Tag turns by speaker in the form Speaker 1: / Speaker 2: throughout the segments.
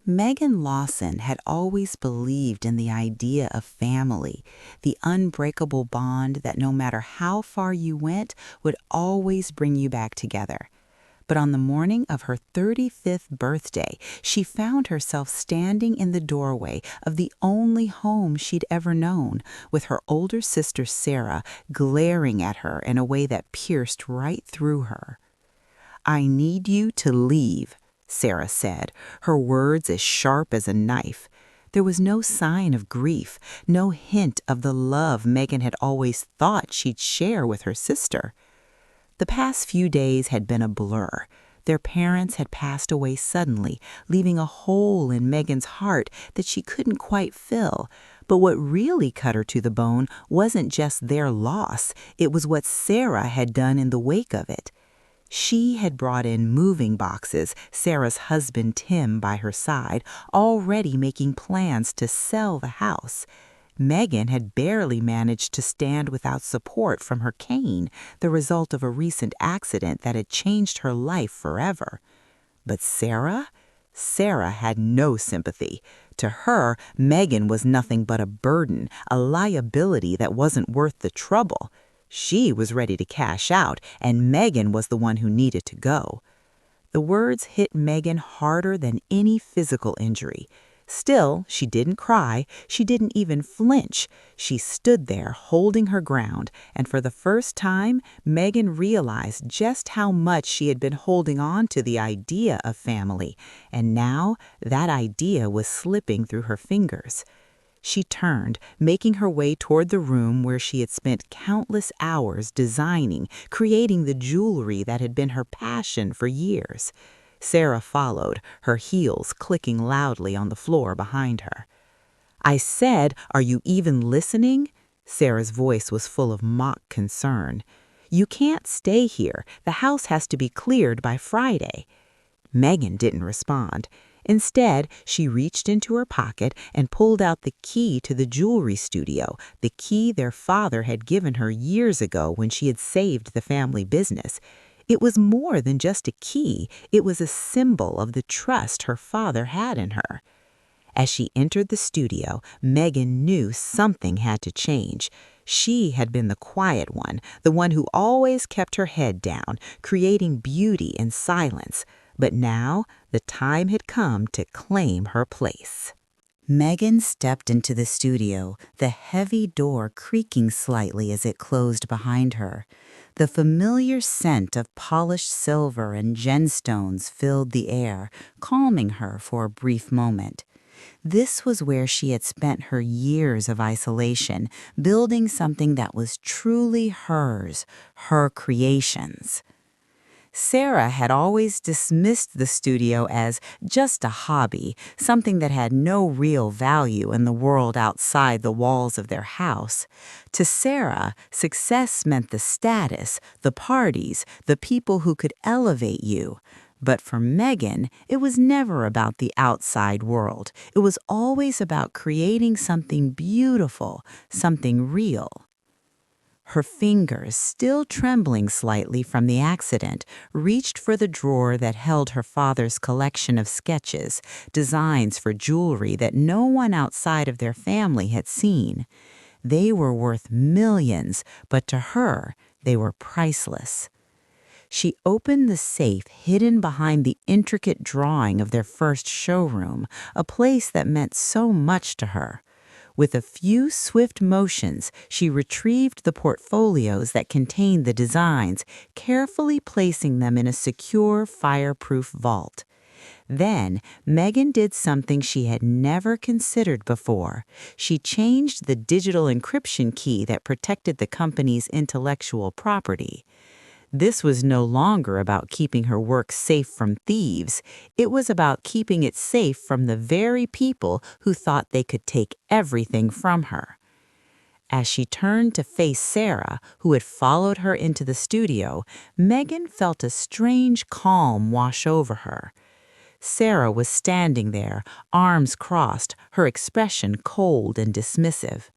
Speaker 1: Megan Lawson had always believed in the idea of family, the unbreakable bond that no matter how far you went would always bring you back together. But on the morning of her 35th birthday, she found herself standing in the doorway of the only home she'd ever known, with her older sister Sarah glaring at her in a way that pierced right through her. "I need you to leave," Sarah said, her words as sharp as a knife. There was no sign of grief, no hint of the love Megan had always thought she'd share with her sister. The past few days had been a blur. Their parents had passed away suddenly, leaving a hole in Megan's heart that she couldn't quite fill. But what really cut her to the bone wasn't just their loss, it was what Sarah had done in the wake of it. She had brought in moving boxes, Sarah's husband Tim by her side, already making plans to sell the house. Megan had barely managed to stand without support from her cane, the result of a recent accident that had changed her life forever. But Sarah? Sarah had no sympathy. To her, Megan was nothing but a burden, a liability that wasn't worth the trouble. She was ready to cash out, and Megan was the one who needed to go. The words hit Megan harder than any physical injury. Still, she didn't cry. She didn't even flinch. She stood there holding her ground, and for the first time, Megan realized just how much she had been holding on to the idea of family, and now that idea was slipping through her fingers. She turned, making her way toward the room where she had spent countless hours designing, creating the jewelry that had been her passion for years. Sarah followed, her heels clicking loudly on the floor behind her. "I said, are you even listening?" Sarah's voice was full of mock concern. "You can't stay here. The house has to be cleared by Friday." Megan didn't respond. Instead, she reached into her pocket and pulled out the key to the jewelry studio, the key their father had given her years ago when she had saved the family business. It was more than just a key. It was a symbol of the trust her father had in her. As she entered the studio, Megan knew something had to change. She had been the quiet one, the one who always kept her head down, creating beauty in silence. But now the time had come to claim her place. Megan stepped into the studio, the heavy door creaking slightly as it closed behind her. The familiar scent of polished silver and gemstones filled the air, calming her for a brief moment. This was where she had spent her years of isolation, building something that was truly hers, her creations. Sarah had always dismissed the studio as just a hobby, something that had no real value in the world outside the walls of their house. To Sarah, success meant the status, the parties, the people who could elevate you. But for Megan, it was never about the outside world. It was always about creating something beautiful, something real. Her fingers, still trembling slightly from the accident, reached for the drawer that held her father's collection of sketches, designs for jewelry that no one outside of their family had seen. They were worth millions, but to her, they were priceless. She opened the safe hidden behind the intricate drawing of their first showroom, a place that meant so much to her. With a few swift motions, she retrieved the portfolios that contained the designs, carefully placing them in a secure, fireproof vault. Then, Megan did something she had never considered before. She changed the digital encryption key that protected the company's intellectual property. This was no longer about keeping her work safe from thieves. It was about keeping it safe from the very people who thought they could take everything from her. As she turned to face Sarah, who had followed her into the studio, Megan felt a strange calm wash over her. Sarah was standing there, arms crossed, her expression cold and dismissive.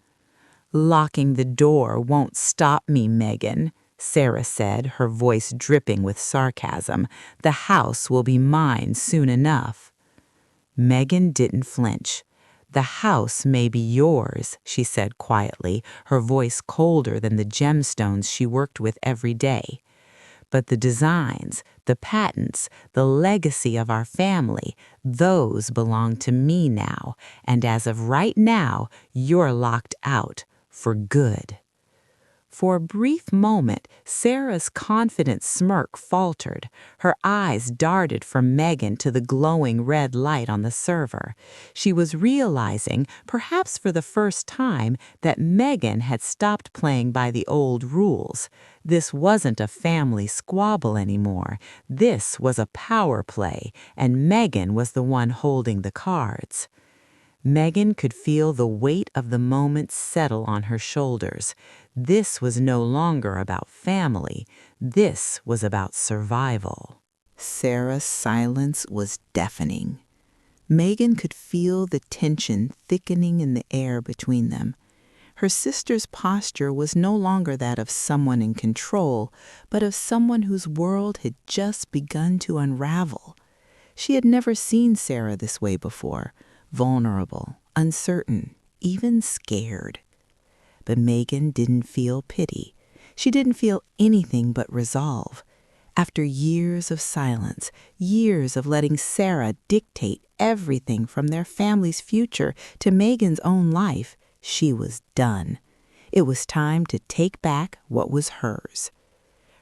Speaker 1: "Locking the door won't stop me, Megan," Sarah said, her voice dripping with sarcasm. "The house will be mine soon enough." Megan didn't flinch. "The house may be yours," she said quietly, her voice colder than the gemstones she worked with every day. "But the designs, the patents, the legacy of our family, those belong to me now, and as of right now, you're locked out for good." For a brief moment, Sarah's confident smirk faltered. Her eyes darted from Megan to the glowing red light on the server. She was realizing, perhaps for the first time, that Megan had stopped playing by the old rules. This wasn't a family squabble anymore. This was a power play, and Megan was the one holding the cards. Megan could feel the weight of the moment settle on her shoulders. This was no longer about family. This was about survival. Sarah's silence was deafening. Megan could feel the tension thickening in the air between them. Her sister's posture was no longer that of someone in control, but of someone whose world had just begun to unravel. She had never seen Sarah this way before. Vulnerable, uncertain, even scared. But Megan didn't feel pity. She didn't feel anything but resolve. After years of silence, years of letting Sarah dictate everything from their family's future to Megan's own life, she was done. It was time to take back what was hers.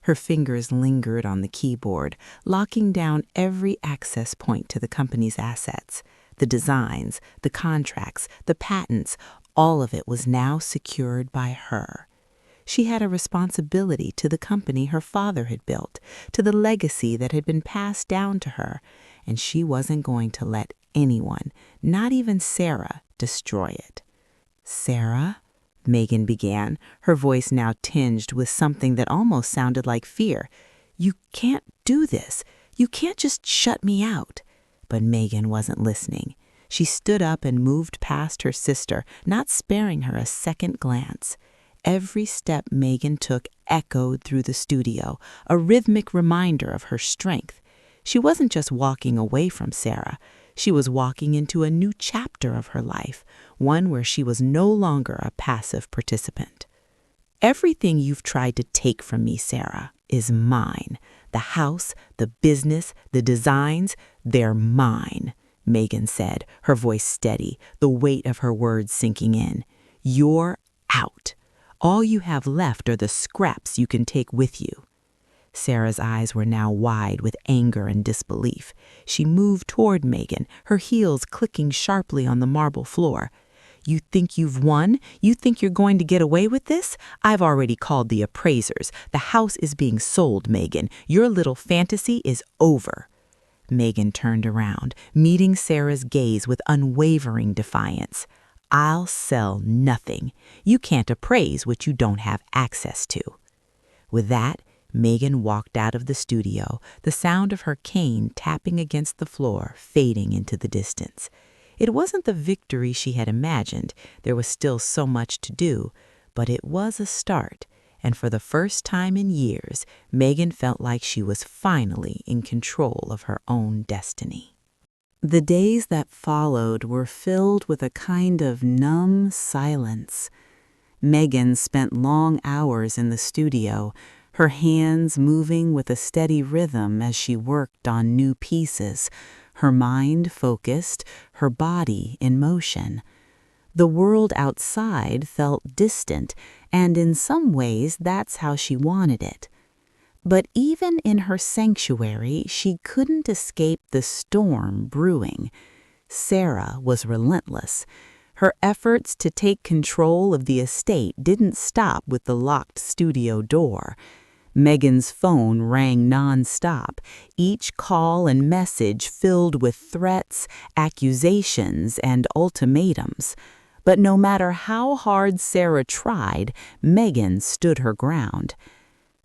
Speaker 1: Her fingers lingered on the keyboard, locking down every access point to the company's assets. The designs, the contracts, the patents, all of it was now secured by her. She had a responsibility to the company her father had built, to the legacy that had been passed down to her, and she wasn't going to let anyone, not even Sarah, destroy it. "Sarah?" Megan began, her voice now tinged with something that almost sounded like fear. "You can't do this. You can't just shut me out." But Megan wasn't listening. She stood up and moved past her sister, not sparing her a second glance. Every step Megan took echoed through the studio, a rhythmic reminder of her strength. She wasn't just walking away from Sarah. She was walking into a new chapter of her life, one where she was no longer a passive participant. "Everything you've tried to take from me, Sarah, is mine. The house, the business, the designs, they're mine," Megan said, her voice steady, the weight of her words sinking in. "You're out. All you have left are the scraps you can take with you." Sarah's eyes were now wide with anger and disbelief. She moved toward Megan, her heels clicking sharply on the marble floor. "You think you've won? You think you're going to get away with this? I've already called the appraisers. The house is being sold, Megan. Your little fantasy is over." Megan turned around, meeting Sarah's gaze with unwavering defiance. "I'll sell nothing. You can't appraise what you don't have access to." With that, Megan walked out of the studio, the sound of her cane tapping against the floor fading into the distance. It wasn't the victory she had imagined. There was still so much to do, but it was a start, and for the first time in years, Megan felt like she was finally in control of her own destiny. The days that followed were filled with a kind of numb silence. Megan spent long hours in the studio, her hands moving with a steady rhythm as she worked on new pieces, her mind focused, her body in motion. The world outside felt distant, and in some ways that's how she wanted it. But even in her sanctuary, she couldn't escape the storm brewing. Sarah was relentless. Her efforts to take control of the estate didn't stop with the locked studio door. Megan's phone rang nonstop, each call and message filled with threats, accusations, and ultimatums. But no matter how hard Sarah tried, Megan stood her ground.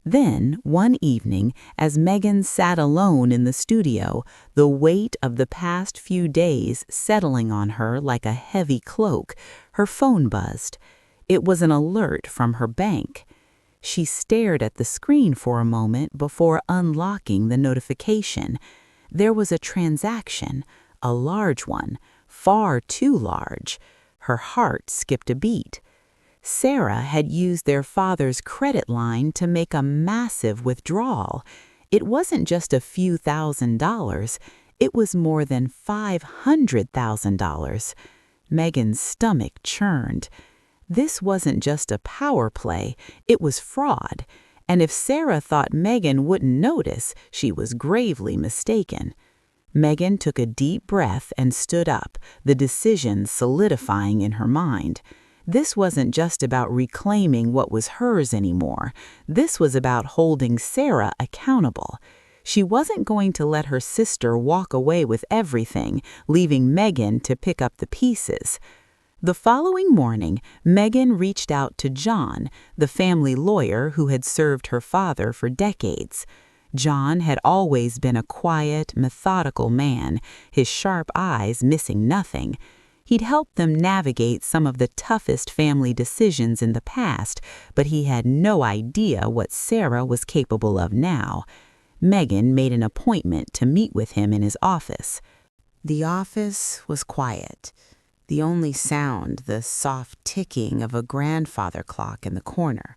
Speaker 1: Then, one evening, as Megan sat alone in the studio, the weight of the past few days settling on her like a heavy cloak, her phone buzzed. It was an alert from her bank. She stared at the screen for a moment before unlocking the notification. There was a transaction, a large one, far too large. Her heart skipped a beat. Sarah had used their father's credit line to make a massive withdrawal. It wasn't just a few $1,000s, it was more than $500,000. Megan's stomach churned. This wasn't just a power play, it was fraud. And if Sarah thought Megan wouldn't notice, she was gravely mistaken. Megan took a deep breath and stood up, the decision solidifying in her mind. This wasn't just about reclaiming what was hers anymore. This was about holding Sarah accountable. She wasn't going to let her sister walk away with everything, leaving Megan to pick up the pieces. The following morning, Megan reached out to John, the family lawyer who had served her father for decades. John had always been a quiet, methodical man, his sharp eyes missing nothing. He'd helped them navigate some of the toughest family decisions in the past, but he had no idea what Sarah was capable of now. Megan made an appointment to meet with him in his office. The office was quiet. The only sound, the soft ticking of a grandfather clock in the corner.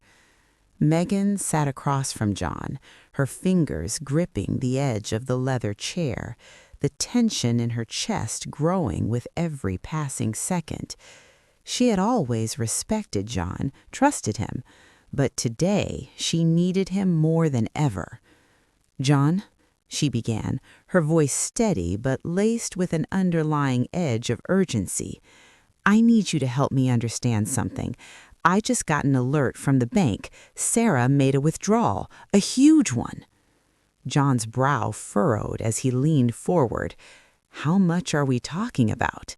Speaker 1: Megan sat across from John, her fingers gripping the edge of the leather chair, the tension in her chest growing with every passing second. She had always respected John, trusted him, but today she needed him more than ever. "John," she began, her voice steady but laced with an underlying edge of urgency, "I need you to help me understand something. I just got an alert from the bank. Sarah made a withdrawal, a huge one." John's brow furrowed as he leaned forward. "How much are we talking about?"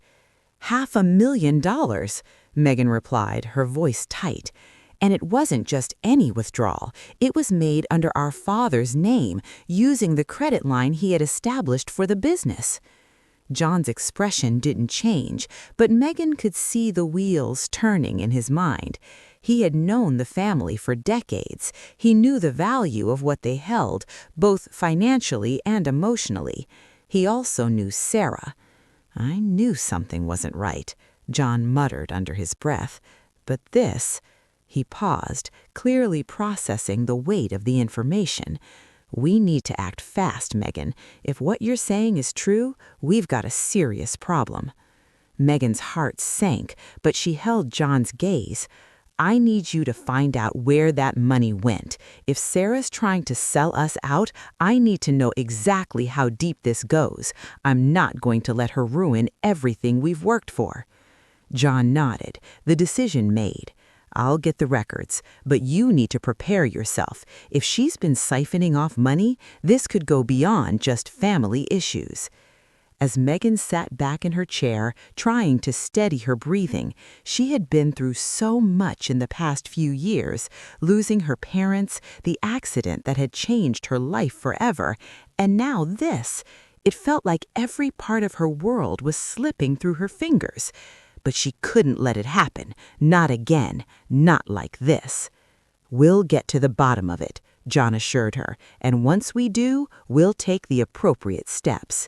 Speaker 1: $500,000, Megan replied, her voice tight. "And it wasn't just any withdrawal. It was made under our father's name, using the credit line he had established for the business." John's expression didn't change, but Megan could see the wheels turning in his mind. He had known the family for decades. He knew the value of what they held, both financially and emotionally. He also knew Sarah. "I knew something wasn't right," John muttered under his breath. "But this—" He paused, clearly processing the weight of the information. "We need to act fast, Megan. If what you're saying is true, we've got a serious problem." Megan's heart sank, but she held John's gaze. "I need you to find out where that money went. If Sarah's trying to sell us out, I need to know exactly how deep this goes. I'm not going to let her ruin everything we've worked for." John nodded, the decision made. "I'll get the records, but you need to prepare yourself. If she's been siphoning off money, this could go beyond just family issues." As Megan sat back in her chair, trying to steady her breathing, she had been through so much in the past few years, losing her parents, the accident that had changed her life forever, and now this. It felt like every part of her world was slipping through her fingers. But she couldn't let it happen. Not again. Not like this. "We'll get to the bottom of it," John assured her, "and once we do, we'll take the appropriate steps."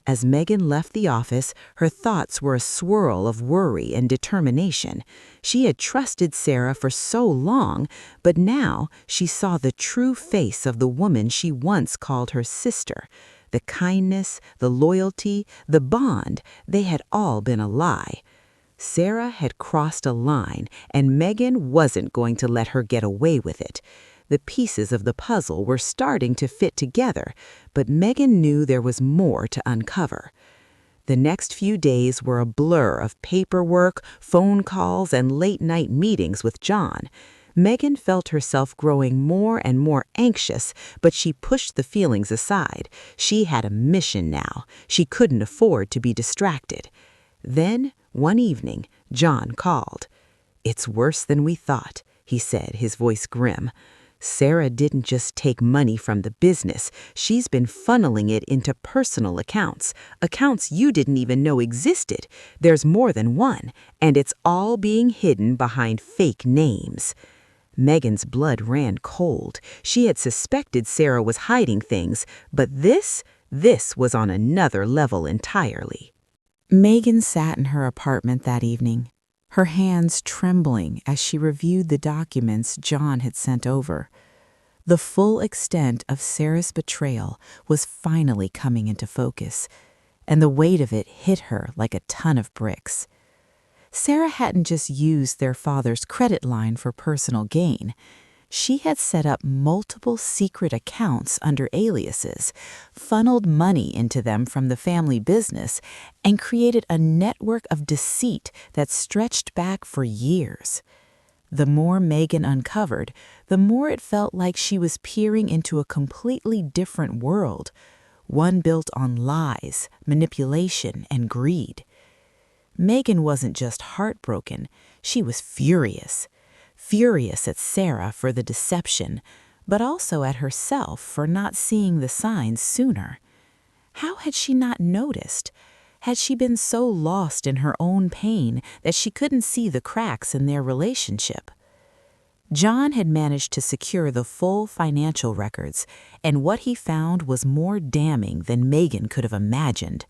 Speaker 1: As Megan left the office, her thoughts were a swirl of worry and determination. She had trusted Sarah for so long, but now she saw the true face of the woman she once called her sister. The kindness, the loyalty, the bond, they had all been a lie. Sarah had crossed a line, and Megan wasn't going to let her get away with it. The pieces of the puzzle were starting to fit together, but Megan knew there was more to uncover. The next few days were a blur of paperwork, phone calls, and late-night meetings with John. Megan felt herself growing more and more anxious, but she pushed the feelings aside. She had a mission now. She couldn't afford to be distracted. Then, one evening, John called. "It's worse than we thought," he said, his voice grim. "Sarah didn't just take money from the business. She's been funneling it into personal accounts you didn't even know existed. There's more than one, and it's all being hidden behind fake names." Megan's blood ran cold. She had suspected Sarah was hiding things, but this
Speaker 2: This was on another level entirely.
Speaker 1: Megan sat in her apartment that evening, her hands trembling as she reviewed the documents John had sent over. The full extent of Sarah's betrayal was finally coming into focus, and the weight of it hit her like a ton of bricks. Sarah hadn't just used their father's credit line for personal gain. She had set up multiple secret accounts under aliases, funneled money into them from the family business, and created a network of deceit that stretched back for years. The more Megan uncovered, the more it felt like she was peering into a completely different world, one built on lies, manipulation, and greed. Megan wasn't just heartbroken, she was furious. Furious at Sarah for the deception, but also at herself for not seeing the signs sooner. How had she not noticed? Had she been so lost in her own pain that she couldn't see the cracks in their relationship? John had managed to secure the full financial records, and what he found was more damning than Megan could have imagined.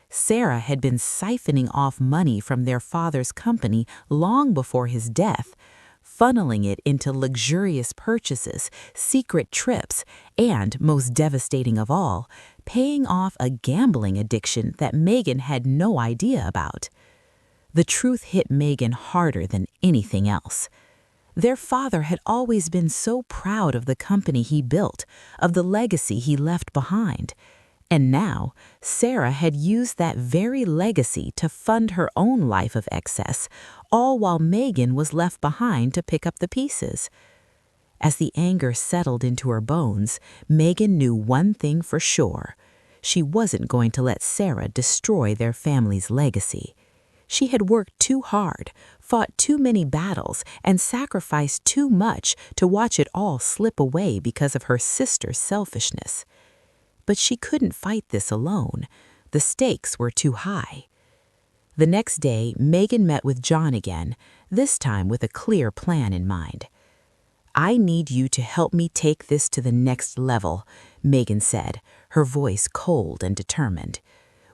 Speaker 1: Sarah had been siphoning off money from their father's company long before his death, funneling it into luxurious purchases, secret trips, and, most devastating of all, paying off a gambling addiction that Megan had no idea about. The truth hit Megan harder than anything else. Their father had always been so proud of the company he built, of the legacy he left behind. And now, Sarah had used that very legacy to fund her own life of excess, all while Megan was left behind to pick up the pieces. As the anger settled into her bones, Megan knew one thing for sure. She wasn't going to let Sarah destroy their family's legacy. She had worked too hard, fought too many battles, and sacrificed too much to watch it all slip away because of her sister's selfishness. But she couldn't fight this alone. The stakes were too high. The next day, Megan met with John again, this time with a clear plan in mind. "I need you to help me take this to the next level," Megan said, her voice cold and determined.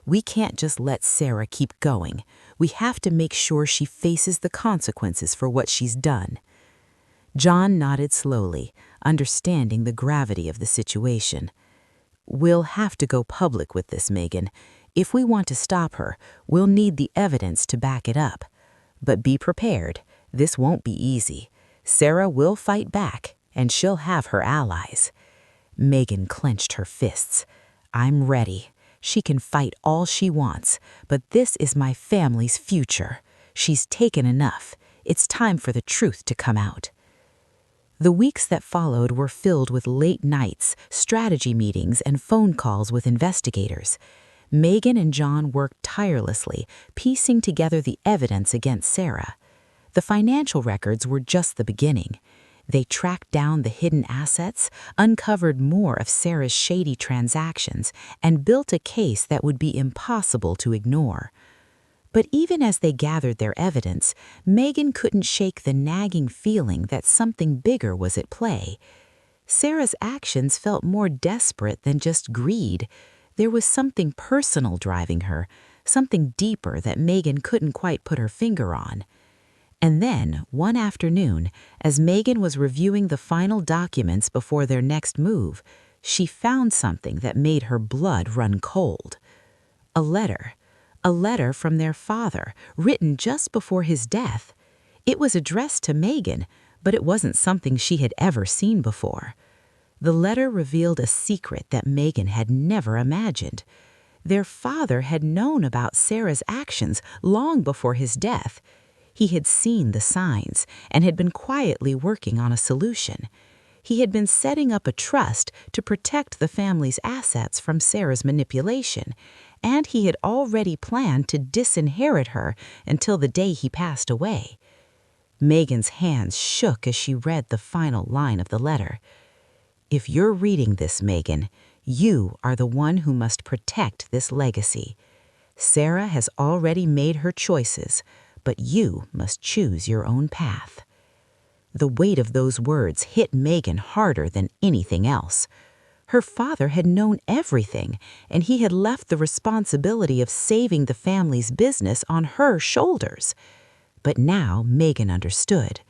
Speaker 1: "We can't just let Sarah keep going. We have to make sure she faces the consequences for what she's done." John nodded slowly, understanding the gravity of the situation. "We'll have to go public with this, Megan. If we want to stop her, we'll need the evidence to back it up. But be prepared. This won't be easy. Sarah will fight back, and she'll have her allies." Megan clenched her fists. "I'm ready. She can fight all she wants, but this is my family's future. She's taken enough. It's time for the truth to come out." The weeks that followed were filled with late nights, strategy meetings, and phone calls with investigators. Megan and John worked tirelessly, piecing together the evidence against Sarah. The financial records were just the beginning. They tracked down the hidden assets, uncovered more of Sarah's shady transactions, and built a case that would be impossible to ignore. But even as they gathered their evidence, Megan couldn't shake the nagging feeling that something bigger was at play. Sarah's actions felt more desperate than just greed. There was something personal driving her, something deeper that Megan couldn't quite put her finger on. And then, one afternoon, as Megan was reviewing the final documents before their next move, she found something that made her blood run cold. A letter. A letter from their father, written just before his death. It was addressed to Megan, but it wasn't something she had ever seen before. The letter revealed a secret that Megan had never imagined. Their father had known about Sarah's actions long before his death. He had seen the signs and had been quietly working on a solution. He had been setting up a trust to protect the family's assets from Sarah's manipulation, and he had already planned to disinherit her until the day he passed away. Megan's hands shook as she read the final line of the letter. "If you're reading this, Megan, you are the one who must protect this legacy. Sarah has already made her choices, but you must choose your own path." The weight of those words hit Megan harder than anything else.
Speaker 2: Her father had known everything, and he had left the responsibility of saving the family's business on her shoulders. But now Megan understood.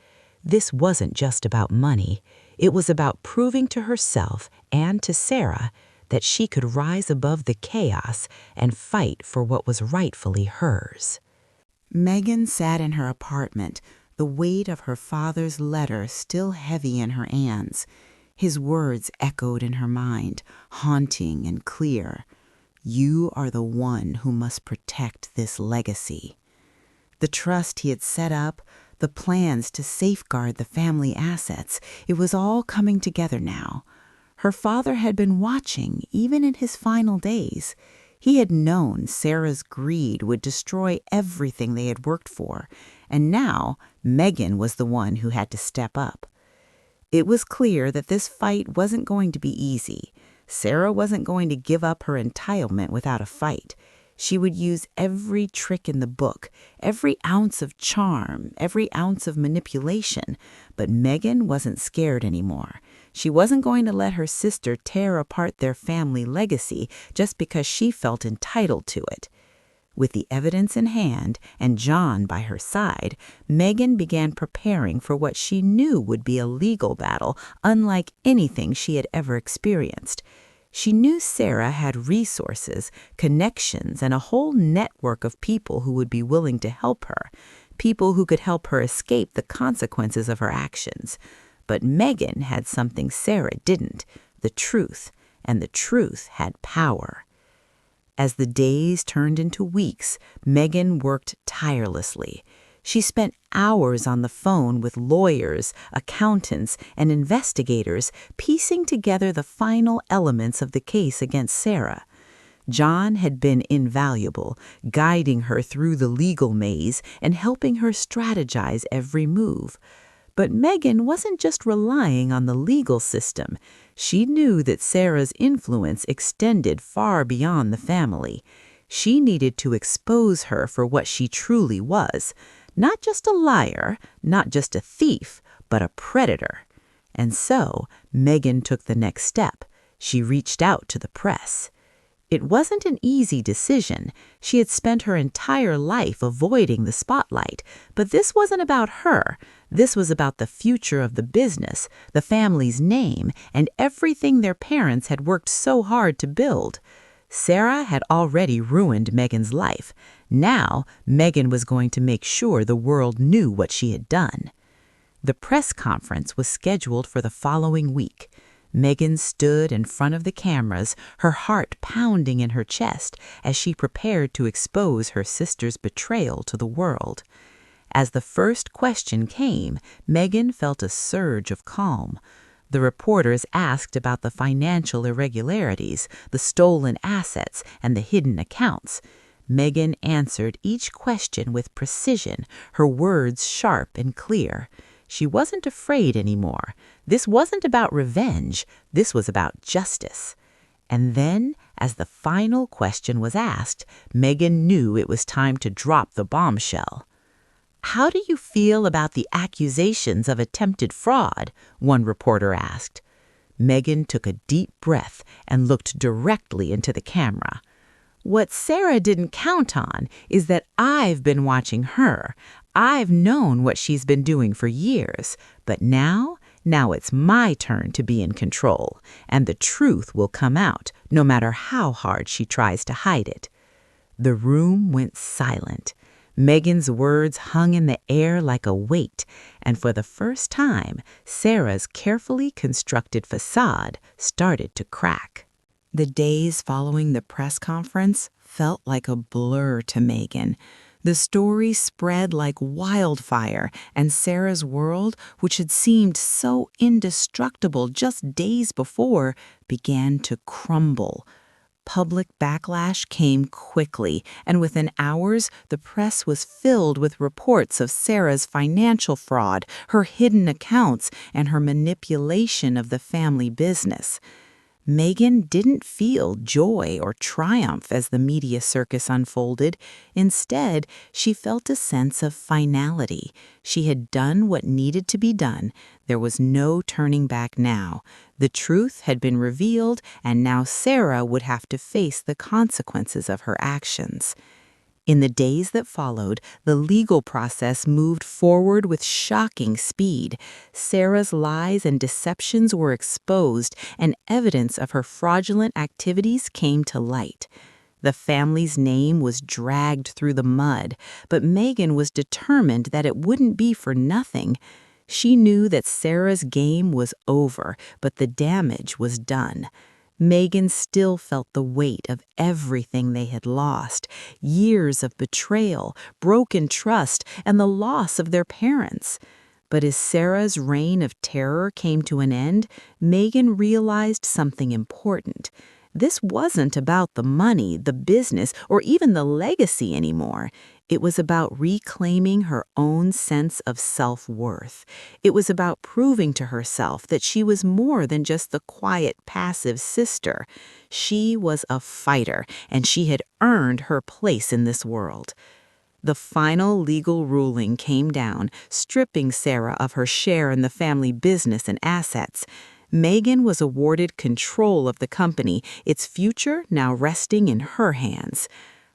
Speaker 2: This wasn't just about money. It was about proving to herself and to Sarah that she could rise above the chaos and fight for what was rightfully hers.
Speaker 1: Megan sat in her apartment, the weight of her father's letter still heavy in her hands. His words echoed in her mind, haunting and clear. "You are the one who must protect this legacy." The trust he had set up, the plans to safeguard the family assets, it was all coming together now. Her father had been watching, even in his final days. He had known Sarah's greed would destroy everything they had worked for, and now Megan was the one who had to step up. It was clear that this fight wasn't going to be easy. Sarah wasn't going to give up her entitlement without a fight. She would use every trick in the book, every ounce of charm, every ounce of manipulation. But Megan wasn't scared anymore. She wasn't going to let her sister tear apart their family legacy just because she felt entitled to it. With the evidence in hand and John by her side, Megan began preparing for what she knew would be a legal battle unlike anything she had ever experienced. She knew Sarah had resources, connections, and a whole network of people who would be willing to help her, people who could help her escape the consequences of her actions. But Megan had something Sarah didn't, the truth, and the truth had power. As the days turned into weeks, Megan worked tirelessly. She spent hours on the phone with lawyers, accountants, and investigators, piecing together the final elements of the case against Sarah. John had been invaluable, guiding her through the legal maze and helping her strategize every move. But Megan wasn't just relying on the legal system. She knew that Sarah's influence extended far beyond the family. She needed to expose her for what she truly was. Not just a liar, not just a thief, but a predator. And so, Megan took the next step. She reached out to the press. It wasn't an easy decision. She had spent her entire life avoiding the spotlight. But this wasn't about her. This was about the future of the business, the family's name, and everything their parents had worked so hard to build. Sarah had already ruined Megan's life. Now, Megan was going to make sure the world knew what she had done. The press conference was scheduled for the following week. Megan stood in front of the cameras, her heart pounding in her chest as she prepared to expose her sister's betrayal to the world. As the first question came, Megan felt a surge of calm. The reporters asked about the financial irregularities, the stolen assets, and the hidden accounts. Megan answered each question with precision, her words sharp and clear. She wasn't afraid anymore. This wasn't about revenge. This was about justice. And then, as the final question was asked, Megan knew it was time to drop the bombshell. "How do you feel about the accusations of attempted fraud?" one reporter asked. Megan took a deep breath and looked directly into the camera. "What Sarah didn't count on is that I've been watching her. I've known what she's been doing for years. But now it's my turn to be in control, and the truth will come out, no matter how hard she tries to hide it." The room went silent. Megan's words hung in the air like a weight, and for the first time, Sarah's carefully constructed facade started to crack. The days following the press conference felt like a blur to Megan. The story spread like wildfire, and Sarah's world, which had seemed so indestructible just days before, began to crumble. Public backlash came quickly, and within hours, the press was filled with reports of Sarah's financial fraud, her hidden accounts, and her manipulation of the family business. Megan didn't feel joy or triumph as the media circus unfolded. Instead, she felt a sense of finality. She had done what needed to be done. There was no turning back now. The truth had been revealed, and now Sarah would have to face the consequences of her actions. In the days that followed, the legal process moved forward with shocking speed. Sarah's lies and deceptions were exposed, and evidence of her fraudulent activities came to light. The family's name was dragged through the mud, but Megan was determined that it wouldn't be for nothing. She knew that Sarah's game was over, but the damage was done. Megan still felt the weight of everything they had lost, years of betrayal, broken trust, and the loss of their parents. But as Sarah's reign of terror came to an end, Megan realized something important. This wasn't about the money, the business, or even the legacy anymore. It was about reclaiming her own sense of self-worth. It was about proving to herself that she was more than just the quiet, passive sister. She was a fighter, and she had earned her place in this world. The final legal ruling came down, stripping Sarah of her share in the family business and assets. Megan was awarded control of the company, its future now resting in her hands.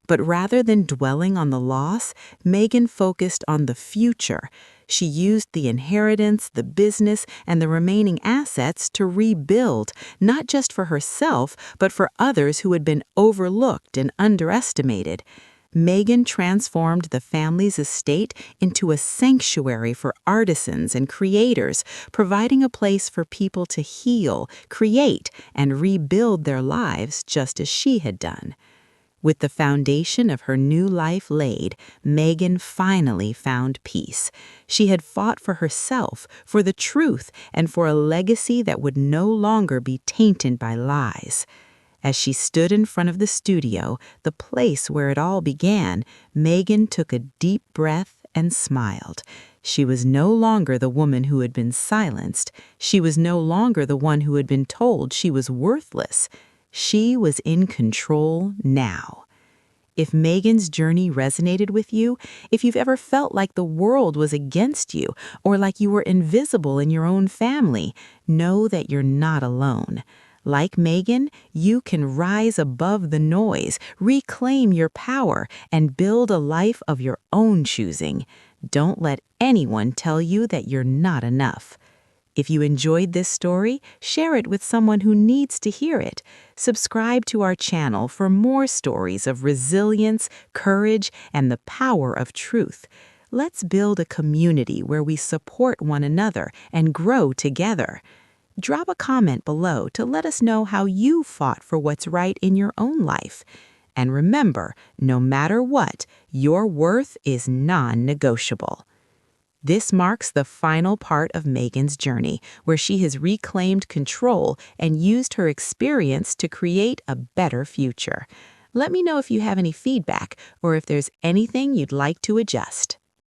Speaker 1: But rather than dwelling on the loss, Megan focused on the future. She used the inheritance, the business, and the remaining assets to rebuild, not just for herself, but for others who had been overlooked and underestimated. Megan transformed the family's estate into a sanctuary for artisans and creators, providing a place for people to heal, create, and rebuild their lives just as she had done. With the foundation of her new life laid, Megan finally found peace. She had fought for herself, for the truth, and for a legacy that would no longer be tainted by lies. As she stood in front of the studio, the place where it all began, Megan took a deep breath and smiled. She was no longer the woman who had been silenced. She was no longer the one who had been told she was worthless. She was in control now. If Megan's journey resonated with you, if you've ever felt like the world was against you or like you were invisible in your own family, know that you're not alone. Like Megan, you can rise above the noise, reclaim your power, and build a life of your own choosing. Don't let anyone tell you that you're not enough. If you enjoyed this story, share it with someone who needs to hear it. Subscribe to our channel for more stories of resilience, courage, and the power of truth. Let's build a community where we support one another and grow together. Drop a comment below to let us know how you fought for what's right in your own life. And remember, no matter what, your worth is non-negotiable. This marks the final part of Megan's journey, where she has reclaimed control and used her experience to create a better future. Let me know if you have any feedback or if there's anything you'd like to adjust.